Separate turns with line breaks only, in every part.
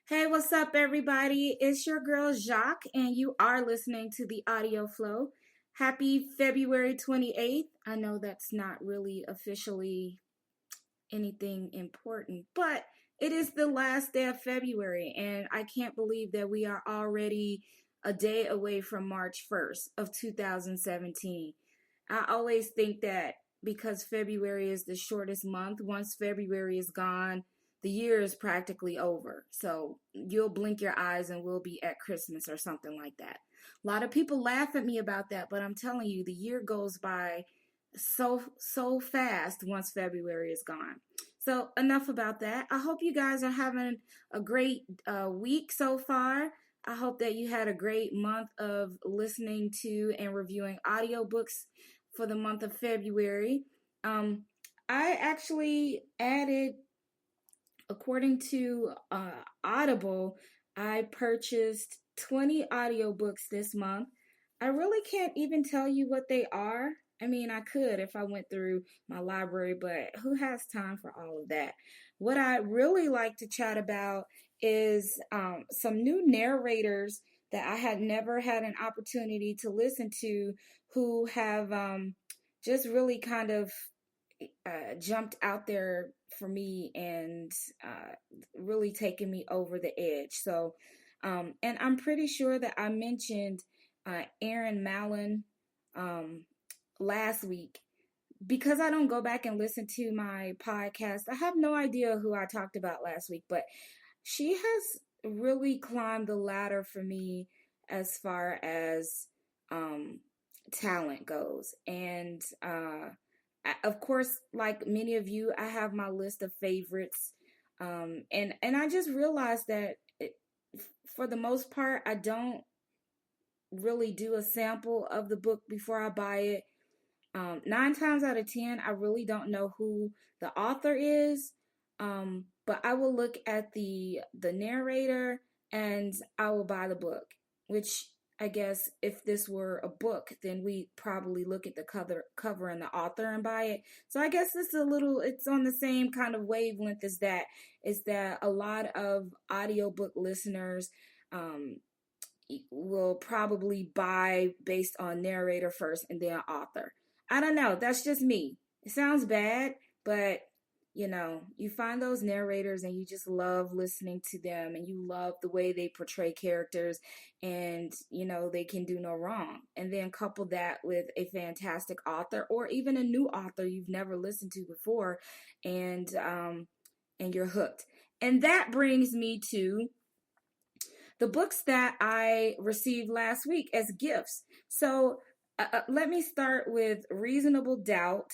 Hey, what's up, everybody? It's your girl Jacques, and you are listening to the Audio Flow. Happy February 28th. I know that's not really officially anything important, but it is the last day of February, and I can't believe that we are already a day away from March 1st of 2017. I always think that because February is the shortest month, once February is gone, the year is practically over. So you'll blink your eyes and we'll be at Christmas or something like that. A lot of people laugh at me about that, but I'm telling you, the year goes by so fast once February is gone. So enough about that. I hope you guys are having a great week so far. I hope that you had a great month of listening to and reviewing audiobooks for the month of February. I actually added, according to Audible, I purchased 20 audiobooks this month. I really can't even tell you what they are. I mean, I could if I went through my library, but who has time for all of that? What I really like to chat about is some new narrators that I had never had an opportunity to listen to who have just really kind of jumped out there for me and really taken me over the edge. So, and I'm pretty sure that I mentioned Aaron Mallon last week. Because I don't go back and listen to my podcast, I have no idea who I talked about last week, but she has really climbed the ladder for me as far as talent goes. And of course, like many of you, I have my list of favorites. And I just realized that for the most part, I don't really do a sample of the book before I buy it. 9 times out of 10, I really don't know who the author is. But I will look at the narrator and I will buy the book, which I guess if this were a book, then we probably look at the cover and the author and buy it. So I guess it's on the same kind of wavelength as that, is that a lot of audiobook listeners will probably buy based on narrator first and then author. I don't know. That's just me. It sounds bad, but you find those narrators and you just love listening to them and you love the way they portray characters and, they can do no wrong. And then couple that with a fantastic author or even a new author you've never listened to before and you're hooked. And that brings me to the books that I received last week as gifts. So let me start with Reasonable Doubt,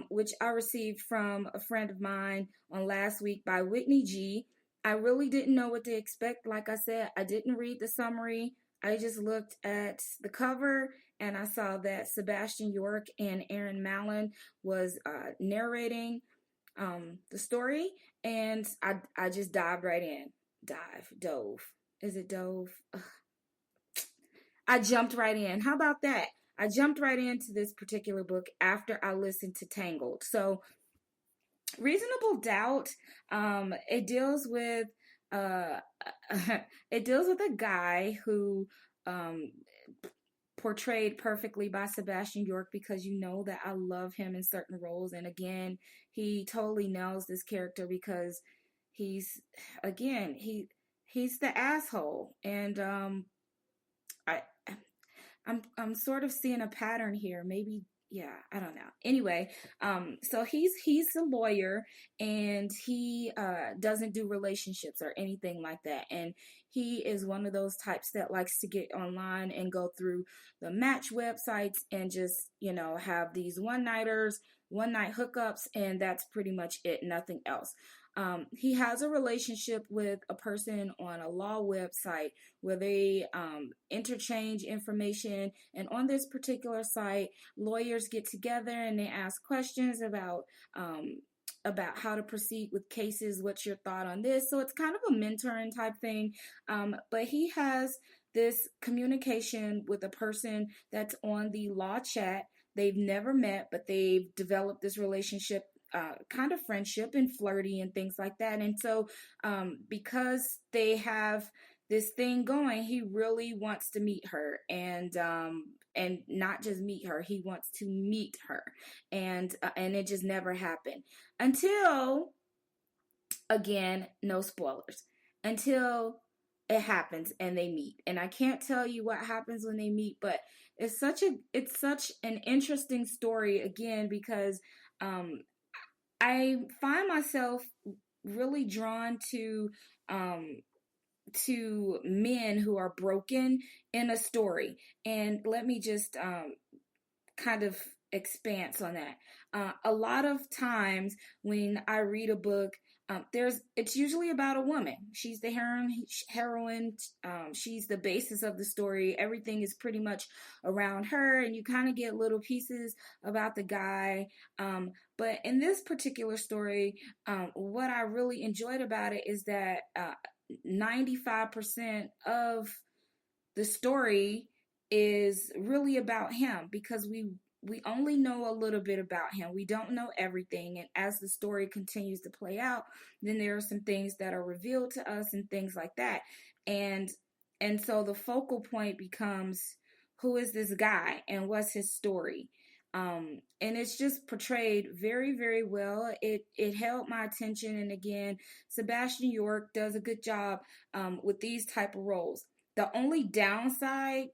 which I received from a friend of mine on last week by Whitney G. I really didn't know what to expect. Like I said, I didn't read the summary. I just looked at the cover and I saw that Sebastian York and Aaron Mallon was narrating the story, and I just dived right in. Dove. Is it dove? Ugh. I jumped right in. How about that? I jumped right into this particular book after I listened to Tangled. So, Reasonable Doubt, it deals with a guy who portrayed perfectly by Sebastian York, because you know that I love him in certain roles, and again, he totally nails this character because he's the asshole, and I I'm sort of seeing a pattern here. Maybe, yeah, I don't know. Anyway, so he's the lawyer, and he doesn't do relationships or anything like that. And he is one of those types that likes to get online and go through the match websites and just, have these one-nighters, one-night hookups, and that's pretty much it, nothing else. He has a relationship with a person on a law website where they interchange information. And on this particular site, lawyers get together and they ask questions about how to proceed with cases. What's your thought on this? So it's kind of a mentoring type thing. But he has this communication with a person that's on the law chat. They've never met, but they've developed this relationship kind of friendship and flirty and things like that. And so because they have this thing going, he really wants to meet her, and not just meet her, he wants to meet her, and it just never happened until, again, no spoilers, until it happens and they meet. And I can't tell you what happens when they meet, but it's such an interesting story, again, because I find myself really drawn to men who are broken in a story. And let me just kind of expanse on that. A lot of times when I read a book, it's usually about a woman. She's the heroine. She's the basis of the story. Everything is pretty much around her, and you kind of get little pieces about the guy. But in this particular story, what I really enjoyed about it is that 95% of the story is really about him, because we only know a little bit about him. We don't know everything. And as the story continues to play out, then there are some things that are revealed to us and things like that. And so the focal point becomes, who is this guy and what's his story? And it's just portrayed very, very well. It held my attention. And again, Sebastian York does a good job with these type of roles. The only downside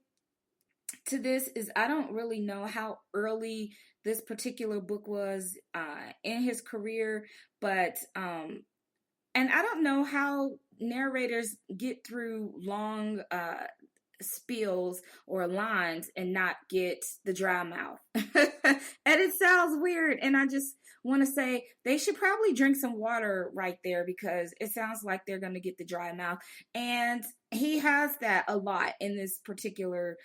to this is I don't really know how early this particular book was in his career, but and I don't know how narrators get through long spills or lines and not get the dry mouth. And it sounds weird, and I just want to say they should probably drink some water right there, because it sounds like they're going to get the dry mouth. And he has that a lot in this particular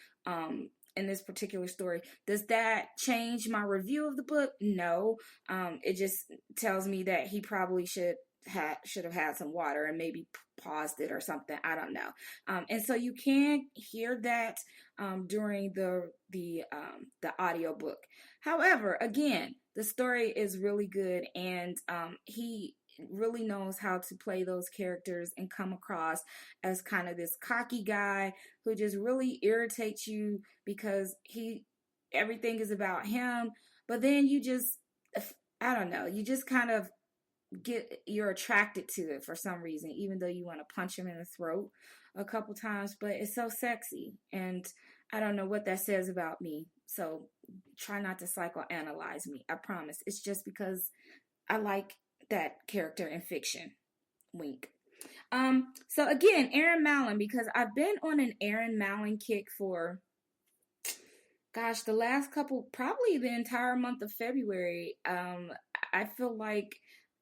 story. Does that change my review of the book? No. It just tells me that he probably should have had some water and maybe paused it or something. I don't know. And so you can hear that during the audiobook. However, again, the story is really good, and he really knows how to play those characters and come across as kind of this cocky guy who just really irritates you because everything is about him. But then I don't know, you just kind of you're attracted to it for some reason, even though you want to punch him in the throat a couple times. But it's so sexy, and I don't know what that says about me. So try not to psychoanalyze me. I promise. It's just because I like that character in fiction. Wink. So again, Aaron Mallon, because I've been on an Aaron Mallon kick for, gosh, the last couple, probably the entire month of February. I feel like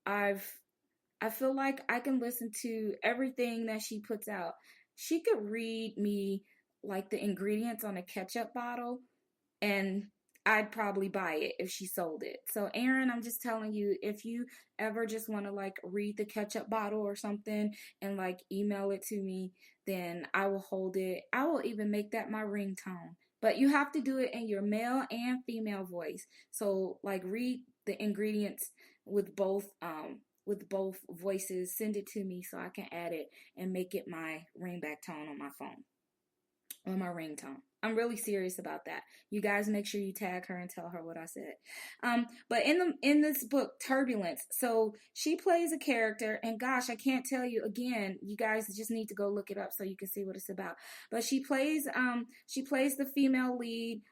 I can listen to everything that she puts out. She could read me like the ingredients on a ketchup bottle, and I'd probably buy it if she sold it. So Aaron, I'm just telling you, if you ever just want to like read the ketchup bottle or something and like email it to me, then I will hold it. I will even make that my ringtone. But you have to do it in your male and female voice. So like read the ingredients with both voices. Send it to me so I can add it and make it my ringback tone on my phone, on my ringtone. I'm really serious about that. You guys make sure you tag her and tell her what I said. But in this book, Turbulence, so she plays a character, and gosh, I can't tell you again. You guys just need to go look it up so you can see what it's about. But she plays the female lead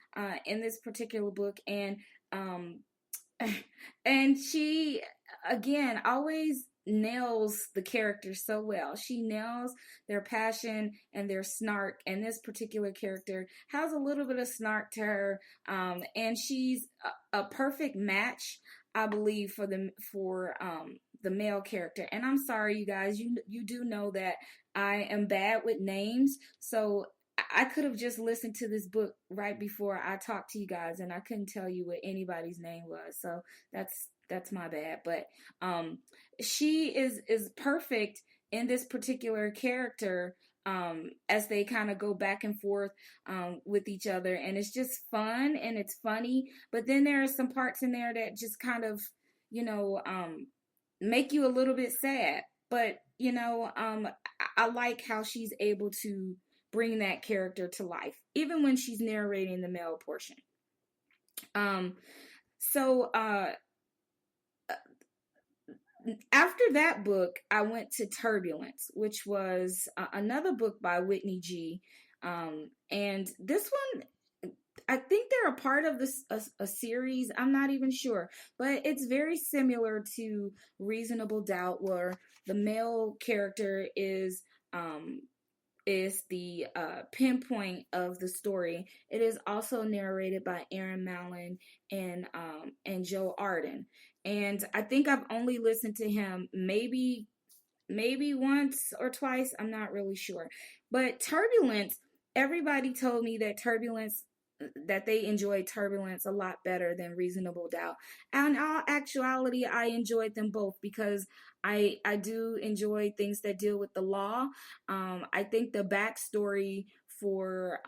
in this particular book, and and she, again, always nails the characters so well. She nails their passion and their snark, and this particular character has a little bit of snark to her, and she's a perfect match, I believe, for the male character. And I'm sorry, you guys, you do know that I am bad with names, so I could have just listened to this book right before I talked to you guys, and I couldn't tell you what anybody's name was. So that's my bad. But she is perfect in this particular character, as they kind of go back and forth with each other, and it's just fun and it's funny. But then there are some parts in there that just kind of you know, make you a little bit sad. But, I like how she's able to bring that character to life, even when she's narrating the male portion. Um, so after that book, I went to Turbulence, which was another book by Whitney G. And this one, I think they're a part of this a series. I'm not even sure, but it's very similar to Reasonable Doubt, where the male character um, is the pinpoint of the story. It is also narrated by Aaron Mallon and Joe Arden. And I think I've only listened to him maybe once or twice. I'm not really sure. But Turbulence, everybody told me that they enjoyed Turbulence a lot better than Reasonable Doubt. And in all actuality, I enjoyed them both because I do enjoy things that deal with the law. I think the backstory for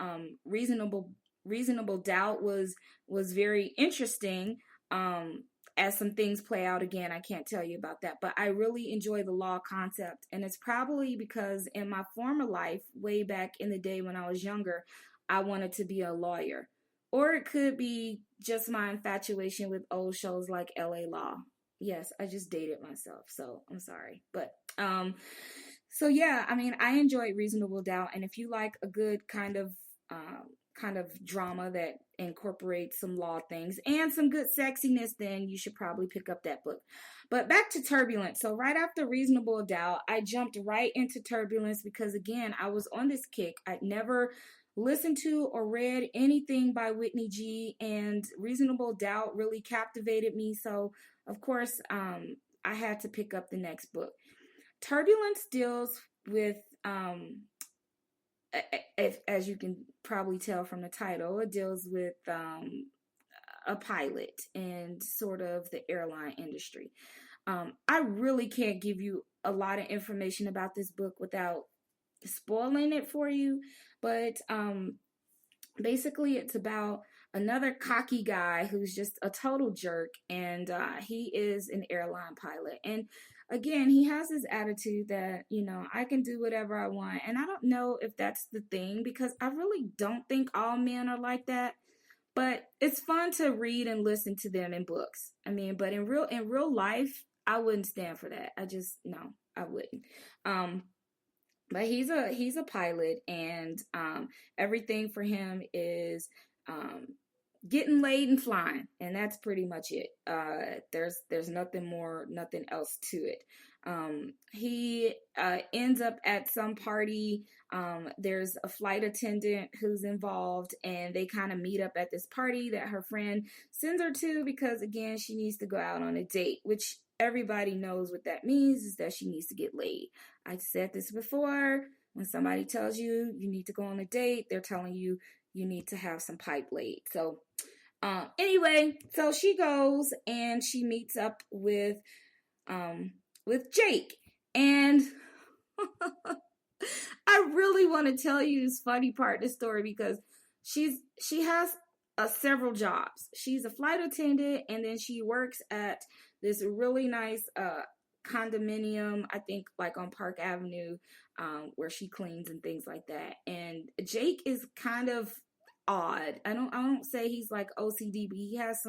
Reasonable Doubt was very interesting. As some things play out again, I can't tell you about that, but I really enjoy the law concept, and it's probably because in my former life, way back in the day when I was younger, I wanted to be a lawyer. Or it could be just my infatuation with old shows like LA Law. Yes, I just dated myself, so I'm sorry. But so yeah, I mean, I enjoyed Reasonable Doubt, and if you like a good kind of drama that incorporates some law things and some good sexiness, then you should probably pick up that book. But back to Turbulence. So right after Reasonable Doubt, I jumped right into Turbulence because again, I was on this kick. I'd never listened to or read anything by Whitney G, and Reasonable Doubt really captivated me. So of course, I had to pick up the next book. Turbulence deals with as you can probably tell from the title, it deals with a pilot and sort of the airline industry. I really can't give you a lot of information about this book without spoiling it for you, but basically it's about another cocky guy who's just a total jerk, and he is an airline pilot. And again, he has this attitude that, I can do whatever I want. And I don't know if that's the thing, because I really don't think all men are like that. But it's fun to read and listen to them in books. I mean, but in real life, I wouldn't stand for that. No, I wouldn't. But he's a pilot, and everything for him is getting laid and flying, and that's pretty much it. There's nothing else to it. He ends up at some party. There's a flight attendant who's involved, and they kind of meet up at this party that her friend sends her to because, again, she needs to go out on a date, which everybody knows what that means, is that she needs to get laid. I said this before. When somebody tells you you need to go on a date, they're telling you you need to have some pipe laid. So anyway, so she goes and she meets up with Jake. And I really want to tell you this funny part of the story because she has several jobs. She's a flight attendant, and then she works at this really nice condominium, I think like on Park Avenue, where she cleans and things like that. And Jake is kind of odd. I don't say he's like OCD, but he has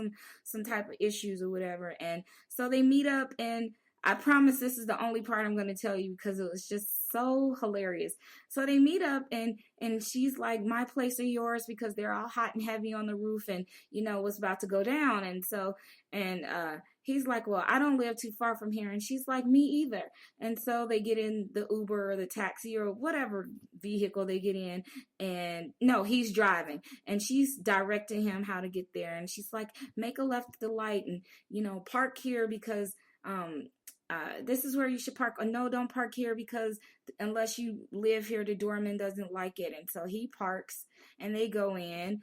some type of issues or whatever. And so they meet up, and I promise this is the only part I'm going to tell you because it was just so hilarious. So they meet up, and she's like, my place or yours, because they're all hot and heavy on the roof, and what's about to go down. And so he's like, well, I don't live too far from here. And she's like, me either. And so they get in the Uber or the taxi or whatever vehicle they get in. And no, he's driving. And she's directing him how to get there. And she's like, make a left at the light and, park here because this is where you should park. Or no, don't park here because unless you live here, the doorman doesn't like it. And so he parks and they go in.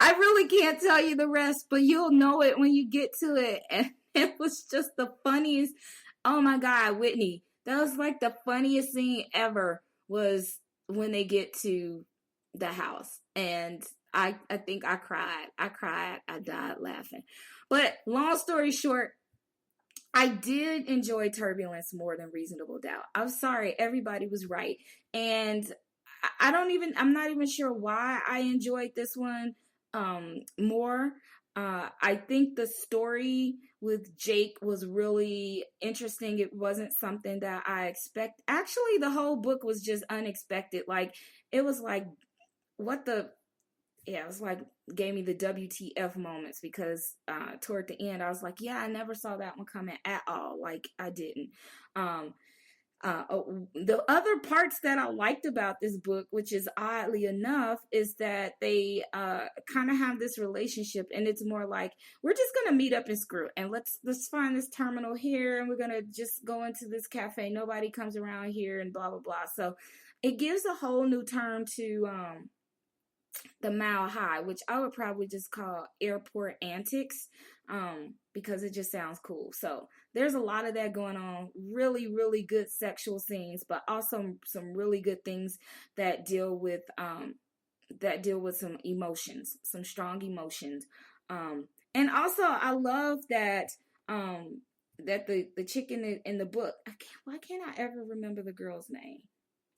I really can't tell you the rest, but you'll know it when you get to it. And it was just the funniest. Oh my God, Whitney. That was like the funniest scene ever, was when they get to the house. And I think I cried. I died laughing. But long story short, I did enjoy Turbulence more than Reasonable Doubt. I'm sorry, everybody was right. And I'm not even sure why I enjoyed this one more. I think the story with Jake was really interesting. It wasn't something that I expect. Actually, the whole book was just unexpected. Like, it was like, what the yeah, it was like gave me the WTF moments because toward the end I was like, yeah, I never saw that one coming at all. Like I didn't. Um, the other parts that I liked about this book, which is oddly enough, is that they kind of have this relationship, and it's more like we're just gonna meet up and screw, and let's find this terminal here, and we're gonna just go into this cafe. Nobody comes around here, and blah blah blah. So it gives a whole new term to the Mile High, which I would probably just call airport antics, because it just sounds cool. So there's a lot of that going on. Really, really good sexual scenes, but also some really good things that deal with some emotions, some strong emotions. And also I love that that the chick in the book. Why can't I ever remember the girl's name?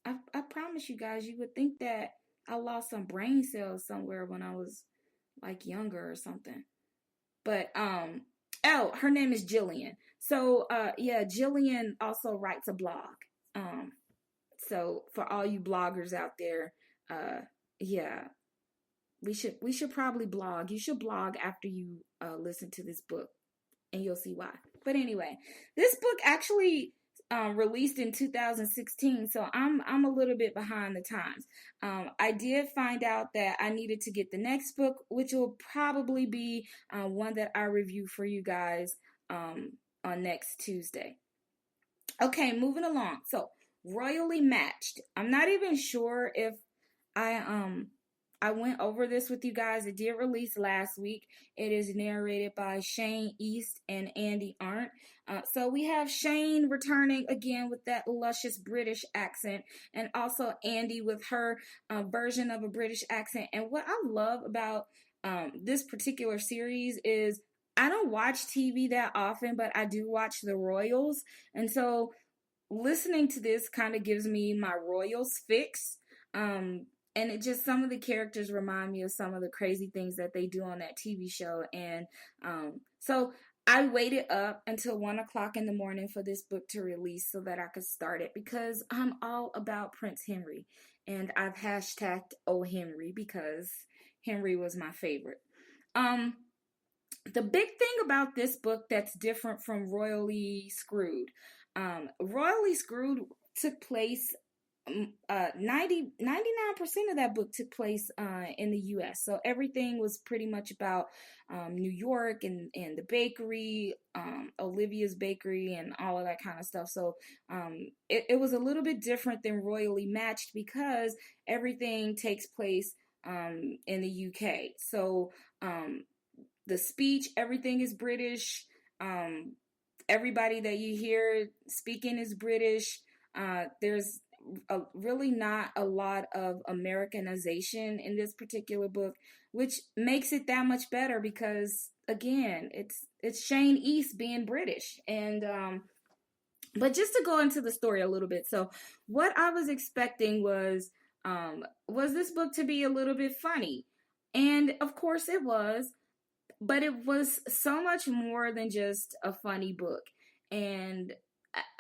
I promise you guys, you would think that I lost some brain cells somewhere when I was like younger or something. But her name is Jillian. So yeah, Jillian also writes a blog. So for all you bloggers out there, yeah, we should probably blog. You should blog after you listen to this book, and you'll see why. But anyway, this book actually released in 2016, so I'm a little bit behind the times. I did find out that I needed to get the next book, which will probably be one that I review for you guys on next Tuesday. Okay, moving along. So, Royally Matched. I'm not even sure if I went over this with you guys. It did release last week. It is narrated by Shane East and Andy Arndt. So we have Shane returning again with that luscious British accent, and also Andy with her version of a British accent. And what I love about this particular series is I don't watch TV that often, but I do watch the Royals. And so listening to this kind of gives me my Royals fix. And it just, some of the characters remind me of some of the crazy things that they do on that TV show. And so I waited up until 1:00 in the morning for this book to release so that I could start it, because I'm all about Prince Henry. And I've hashtagged Oh Henry because Henry was my favorite. The big thing about this book that's different from Royally Screwed. Royally Screwed took place 99% of that book took place in the US. So everything was pretty much about New York and the bakery, Olivia's bakery, and all of that kind of stuff. So it was a little bit different than Royally Matched because everything takes place in the UK. So the speech, everything is British. Everybody that you hear speaking is British. There's really not a lot of Americanization in this particular book, which makes it that much better because, again, it's Shane East being British. And but just to go into the story a little bit, so what I was expecting was this book to be a little bit funny, and of course it was, but it was so much more than just a funny book. And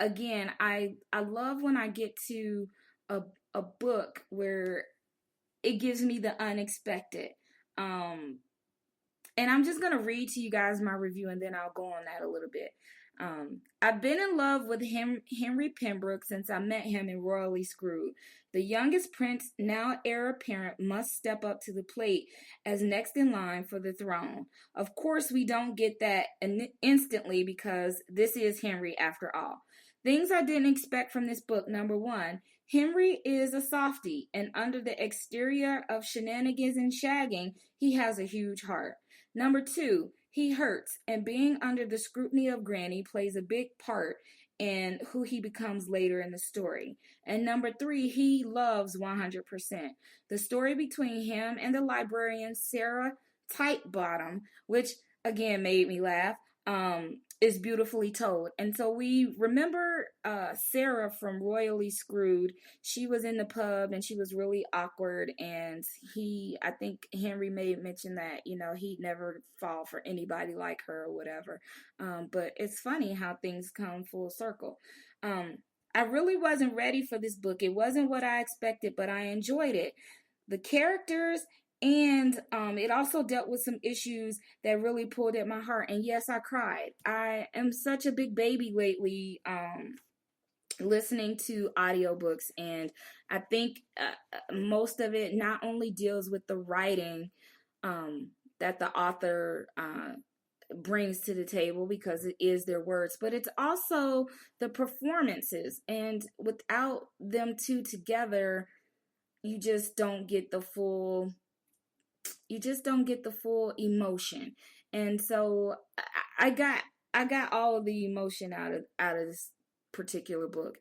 again, I love when I get to a book where it gives me the unexpected. And I'm just going to read to you guys my review, and then I'll go on that a little bit. I've been in love with Henry Pembroke since I met him in Royally Screwed. The youngest prince, now heir apparent, must step up to the plate as next in line for the throne. Of course, we don't get that instantly because this is Henry after all. Things I didn't expect from this book. Number one, Henry is a softie, and under the exterior of shenanigans and shagging, he has a huge heart. Number two, he hurts, and being under the scrutiny of Granny plays a big part and who he becomes later in the story. And number 3, he loves 100%. The story between him and the librarian Sarah Tightbottom, which again made me laugh, is beautifully told. And so we remember Sarah from Royally Screwed. She was in the pub and she was really awkward, and I think Henry may mention that, he'd never fall for anybody like her or whatever. But it's funny how things come full circle. I really wasn't ready for this book. It wasn't what I expected, but I enjoyed it. The characters, and it also dealt with some issues that really pulled at my heart. And yes, I cried. I am such a big baby lately, listening to audiobooks. And I think most of it not only deals with the writing that the author brings to the table, because it is their words, but it's also the performances. And without them two together, you just don't get the full emotion. And so I got all of the emotion out of this particular book.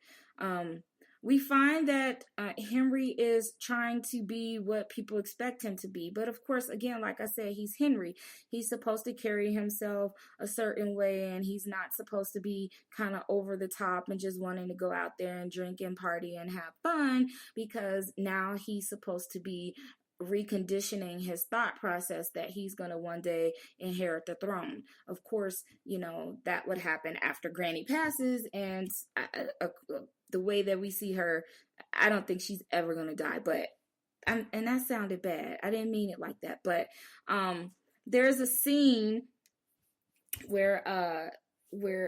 We find that Henry is trying to be what people expect him to be. But of course, again, like I said, he's Henry. He's supposed to carry himself a certain way, and he's not supposed to be kind of over the top and just wanting to go out there and drink and party and have fun, because now he's supposed to be reconditioning his thought process that he's going to one day inherit the throne. Of course, that would happen after Granny passes, and the way that we see her, I don't think she's ever going to die. But and that sounded bad. I didn't mean it like that. But there's a scene where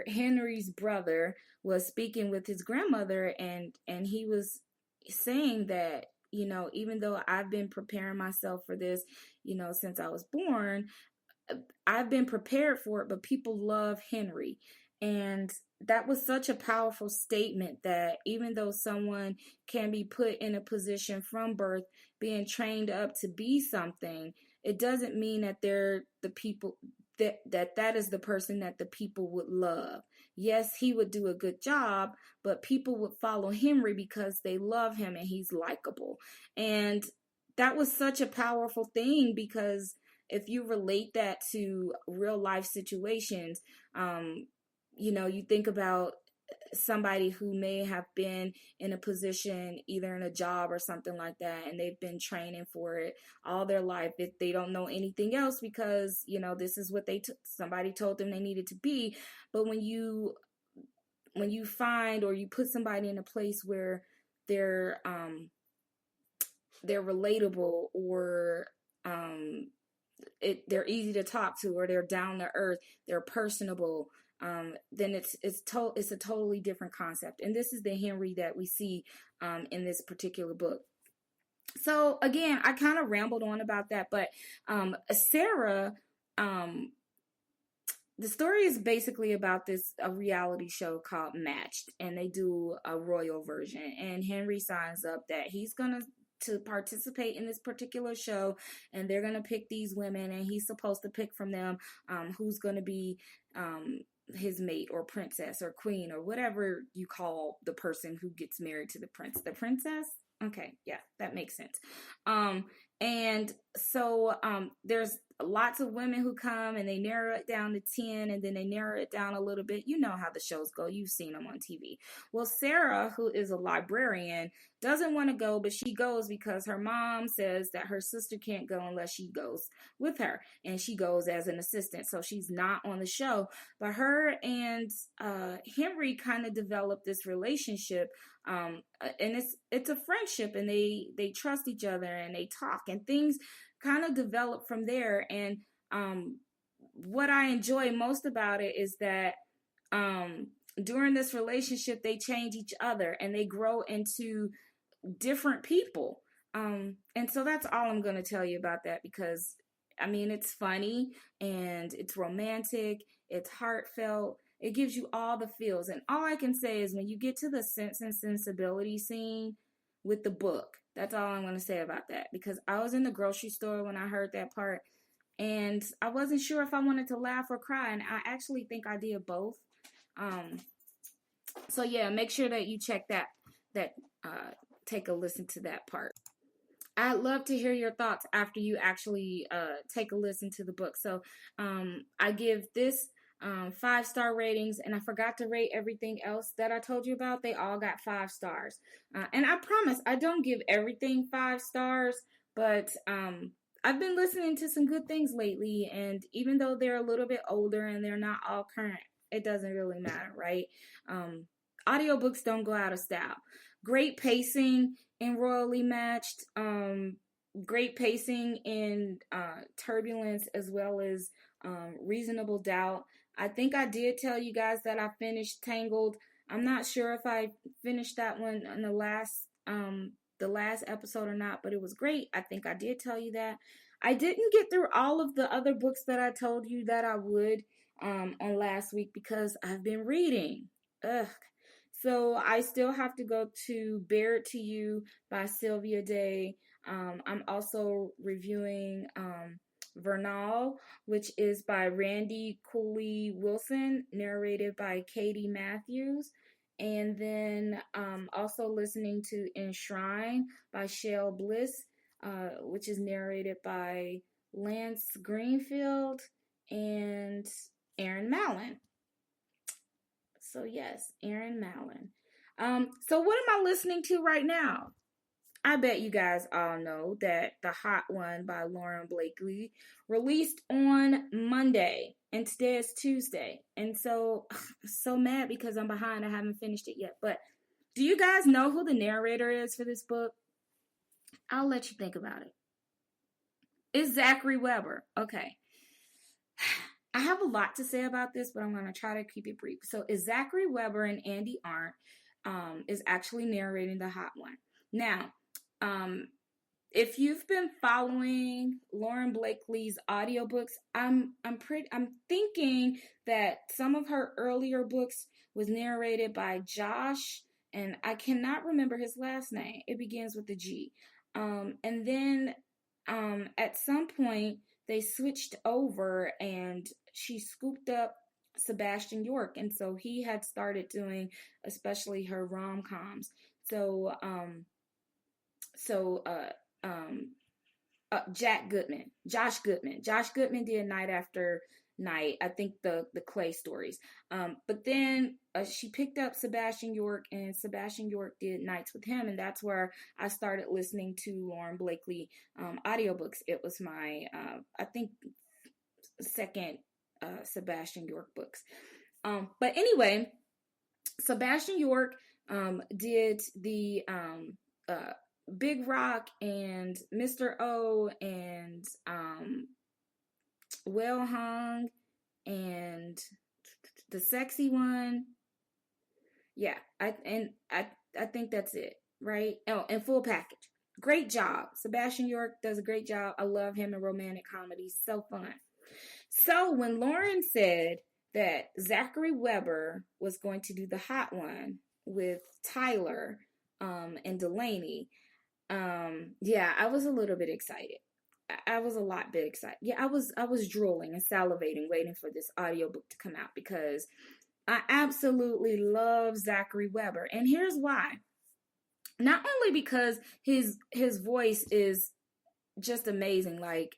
Henry's brother was speaking with his grandmother, and he was saying that, even though I've been preparing myself for this, since I was born, I've been prepared for it, but people love Henry. And that was such a powerful statement, that even though someone can be put in a position from birth, being trained up to be something, it doesn't mean that they're the people that is the person that the people would love. Yes, he would do a good job, but people would follow Henry because they love him and he's likable. And that was such a powerful thing, because if you relate that to real life situations, you think about somebody who may have been in a position, either in a job or something like that, and they've been training for it all their life. If they don't know anything else, because this is what somebody told them they needed to be. But when you find, or you put somebody in a place where they're relatable, or they're easy to talk to, or they're down to earth, they're personable, then it's a totally different concept. And this is the Henry that we see in this particular book. So again, I kind of rambled on about that, but Sarah, the story is basically about a reality show called Matched, and they do a royal version, and Henry signs up that he's gonna to participate in this particular show, and they're gonna pick these women, and he's supposed to pick from them who's gonna be his mate, or princess, or queen, or whatever you call the person who gets married to the prince. The princess? Okay, yeah, that makes sense. And so there's lots of women who come, and they narrow it down to 10, and then they narrow it down a little bit. You know how the shows go. You've seen them on TV. Well, Sarah, who is a librarian, doesn't want to go, but she goes because her mom says that her sister can't go unless she goes with her, and she goes as an assistant, so she's not on the show. But her and Henry kind of develop this relationship, and it's a friendship, and they trust each other, and they talk, and things kind of develop from there. And what I enjoy most about it is that during this relationship, they change each other, and they grow into different people. And so that's all I'm going to tell you about that, because it's funny, and it's romantic, it's heartfelt, it gives you all the feels. And all I can say is, when you get to the Sense and Sensibility scene with the book, that's all I'm going to say about that, because I was in the grocery store when I heard that part, and I wasn't sure if I wanted to laugh or cry, and I actually think I did both. So yeah, make sure that you check that take a listen to that part. I'd love to hear your thoughts after you actually take a listen to the book. So I give this 5-star ratings, and I forgot to rate everything else that I told you about. They all got 5 stars. And I promise I don't give everything 5 stars, but I've been listening to some good things lately, and even though they're a little bit older and they're not all current, it doesn't really matter, right? Audiobooks don't go out of style. Great pacing in Royally Matched. Great pacing in Turbulence, as well as Reasonable Doubt. I think I did tell you guys that I finished Tangled. I'm not sure if I finished that one in the last episode or not, but it was great. I think I did tell you that. I didn't get through all of the other books that I told you that I would on last week because I've been reading. Ugh. So I still have to go to Bear It to You by Sylvia Day. I'm also reviewing Vernal, which is by Randy Cooley Wilson, narrated by Katie Matthews. And then also listening to Enshrine by Shale Bliss, which is narrated by Lance Greenfield and Aaron Mallon. So yes, Aaron Mallon. So what am I listening to right now? I bet you guys all know that The Hot One by Lauren Blakely released on Monday, and today is Tuesday. And so mad because I'm behind. I haven't finished it yet. But do you guys know who the narrator is for this book? I'll let you think about it. It's Zachary Weber. Okay. I have a lot to say about this, but I'm going to try to keep it brief. So it's Zachary Weber and Andy Arndt is actually narrating The Hot One. Now, if you've been following Lauren Blakely's audiobooks, I'm thinking that some of her earlier books was narrated by Josh, and I cannot remember his last name. It begins with a G. And then at some point they switched over and she scooped up Sebastian York, and so he had started doing especially her rom-coms. So Josh Goodman did Night After Night. I think the Clay stories. But then she picked up Sebastian York, and Sebastian York did Nights with him, and that's where I started listening to Lauren Blakely audiobooks. It was my I think second Sebastian York books. But anyway, Sebastian York did the Big Rock and Mr. O and Well Hung and The Sexy One. Yeah, I think that's it, right? Oh, and Full Package. Great job. Sebastian York does a great job. I love him in romantic comedies. So fun. So when Lauren said that Zachary Weber was going to do The Hot One with Tyler and Delaney, yeah, I was a little bit excited. I was a lot bit excited. Yeah, I was drooling and salivating waiting for this audiobook to come out because I absolutely love Zachary Weber. And here's why. Not only because his voice is just amazing, like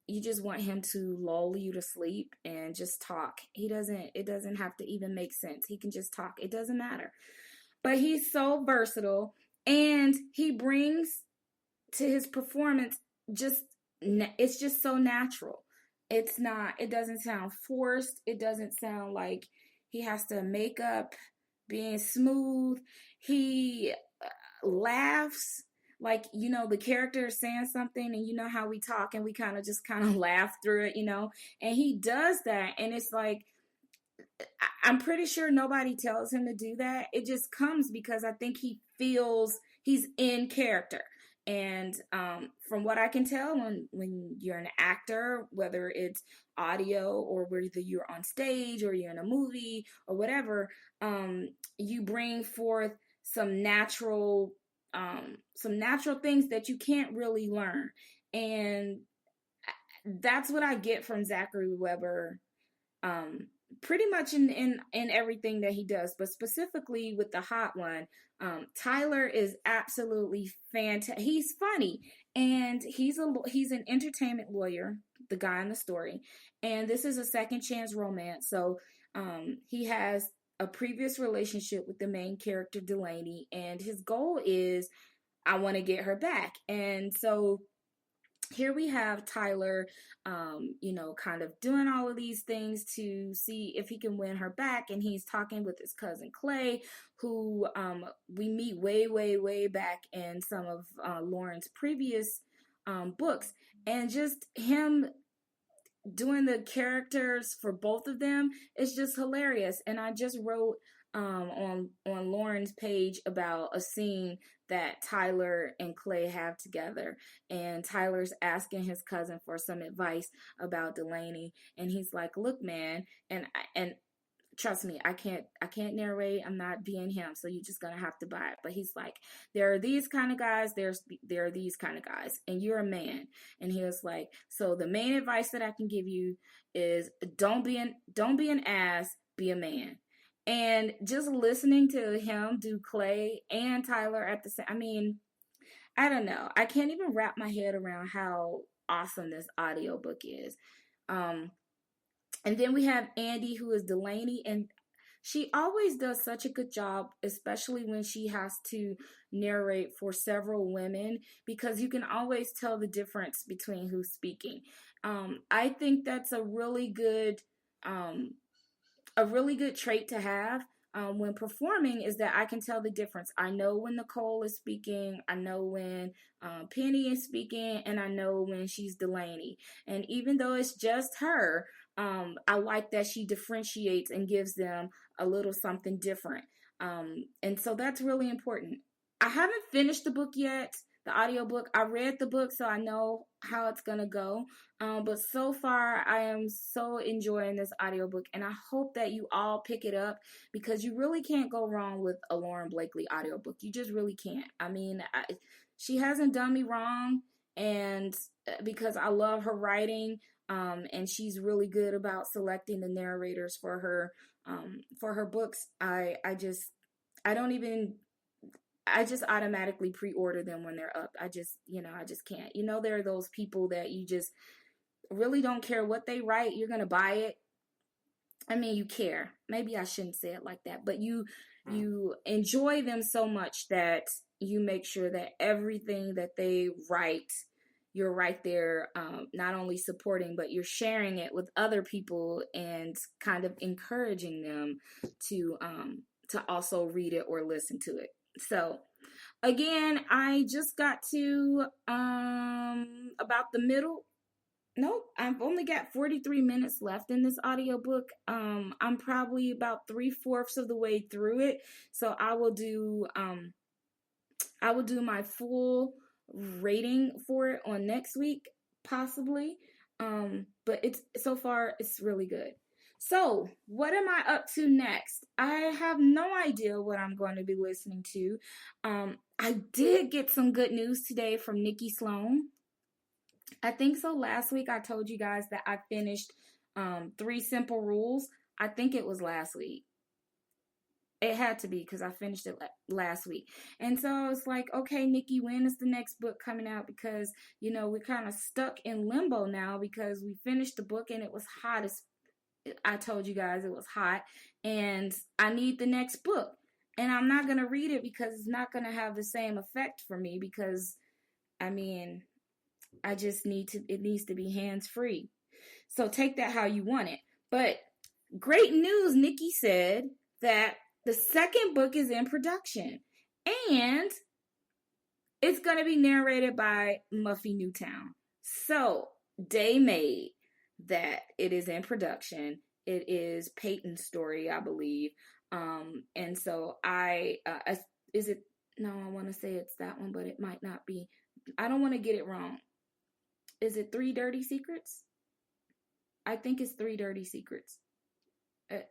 you just want him to lull you to sleep and just talk. It doesn't have to even make sense. He can just talk. It doesn't matter. But he's so versatile, and he brings to his performance it's just so natural. It doesn't sound forced. It doesn't sound like he has to make up being smooth. He laughs like, the character is saying something, and you know how we talk and we kind of laugh through it, and he does that. And it's like, I'm pretty sure nobody tells him to do that. It just comes because I think he feels he's in character. And from what I can tell, when you're an actor, whether it's audio or whether you're on stage or you're in a movie or whatever, you bring forth some natural things that you can't really learn. And that's what I get from Zachary Weber pretty much in everything that he does, but specifically with the hot one, Tyler is absolutely fantastic. He's funny, and he's an entertainment lawyer, the guy in the story, and this is a second chance romance. So he has a previous relationship with the main character Delaney, and his goal is, I want to get her back. And so here we have Tyler, kind of doing all of these things to see if he can win her back. And he's talking with his cousin Clay, who we meet way, way, way back in some of Lauren's previous books. And just him doing the characters for both of them is just hilarious. And I just wrote on Lauren's page about a scene that Tyler and Clay have together, and Tyler's asking his cousin for some advice about Delaney, and he's like, "Look, man," and trust me, I can't narrate. I'm not being him, so you're just gonna have to buy it. But he's like, there are these kind of guys, there are these kind of guys, and you're a man. And he was like, so the main advice that I can give you is don't be an ass, be a man. And just listening to him do Clay and Tyler at the same, I mean, I don't know. I can't even wrap my head around how awesome this audiobook is. Um, and then we have Andy, who is Delaney, and she always does such a good job, especially when she has to narrate for several women, because you can always tell the difference between who's speaking. I think that's um, a really good trait to have when performing, is that I can tell the difference. I know when Nicole is speaking, I know when Penny is speaking, and I know when she's Delaney. And even though it's just her, I like that she differentiates and gives them a little something different. And so that's really important. I haven't finished the book yet, the audiobook. I read the book, so I know how it's going to go. But so far, I am so enjoying this audiobook, and I hope that you all pick it up, because you really can't go wrong with a Lauren Blakely audiobook. You just really can't. I mean, she hasn't done me wrong, and because I love her writing, and she's really good about selecting the narrators for her books. I don't even I just automatically pre-order them when they're up. I just can't. There are those people that you just really don't care what they write. You're going to buy it. I mean, you care. Maybe I shouldn't say it like that, but you enjoy them so much that you make sure that everything that they write, you're right there, not only supporting, but you're sharing it with other people and kind of encouraging them to also read it or listen to it. So again, I just got to about the middle. Nope, I've only got 43 minutes left in this audiobook. I'm probably about 3/4 of the way through it. So I will do my full rating for it on next week, possibly. But so far it's really good. So, what am I up to next? I have no idea what I'm going to be listening to. I did get some good news today from Nikki Sloane. I think so. Last week I told you guys that I finished 3 Simple Rules. I think it was last week. It had to be, because I finished it last week. And so I was like, okay, Nikki, when is the next book coming out? Because, we're kind of stuck in limbo now, because we finished the book and it was hot as I told you guys, it was hot, and I need the next book. And I'm not going to read it because it's not going to have the same effect for me, because, I mean, it needs to be hands-free. So take that how you want it. But great news, Nikki said that the second book is in production, and it's going to be narrated by Muffy Newtown. So they made that it is in production. It is Peyton's story, I believe. And so I want to say it's that one, but it might not be. I don't want to get it wrong. Is it 3 Dirty Secrets? I think it's 3 Dirty Secrets.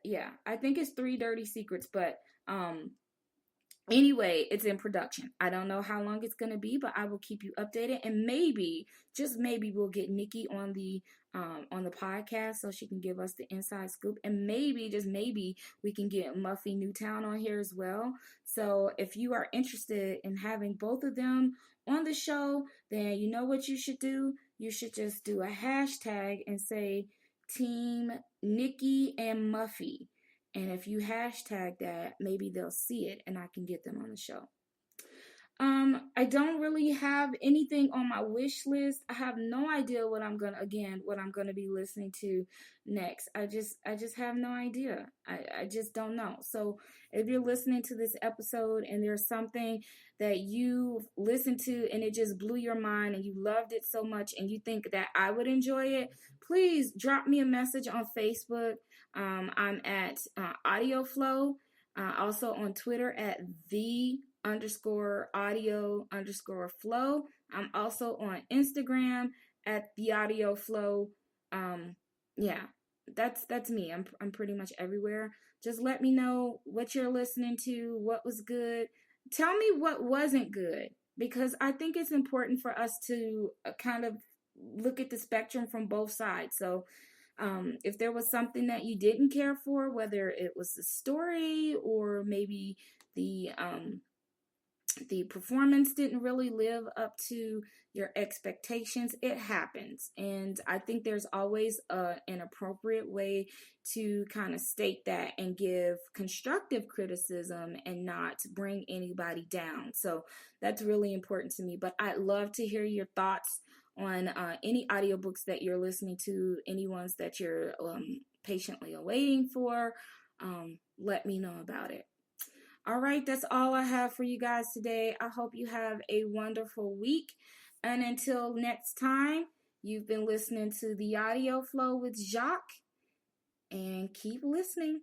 Yeah, I think it's 3 Dirty Secrets, but Anyway, it's in production. I don't know how long it's gonna be, but I will keep you updated. And maybe, just maybe, we'll get Nikki on the podcast so she can give us the inside scoop. And maybe, just maybe, we can get Muffy Newtown on here as well. So if you are interested in having both of them on the show, then you know what you should do. You should just do a hashtag and say Team Nikki and Muffy. And if you hashtag that, maybe they'll see it and I can get them on the show. I don't really have anything on my wish list. I have no idea what I'm gonna be listening to next. I just have no idea. I just don't know. So if you're listening to this episode and there's something that you listened to and it just blew your mind and you loved it so much and you think that I would enjoy it, please drop me a message on Facebook. I'm at Audio Flow. Also on Twitter at _audio_flow. I'm also on Instagram at the audio flow. Yeah, that's me. I'm pretty much everywhere. Just let me know what you're listening to, what was good. Tell me what wasn't good, because I think it's important for us to kind of look at the spectrum from both sides. So if there was something that you didn't care for, whether it was the story or maybe the performance didn't really live up to your expectations, it happens. And I think there's always an appropriate way to kind of state that and give constructive criticism and not bring anybody down. So that's really important to me. But I'd love to hear your thoughts on any audiobooks that you're listening to, any ones that you're patiently awaiting for. Let me know about it. All right, that's all I have for you guys today. I hope you have a wonderful week. And until next time, you've been listening to The Audio Flow with Jacques, and keep listening.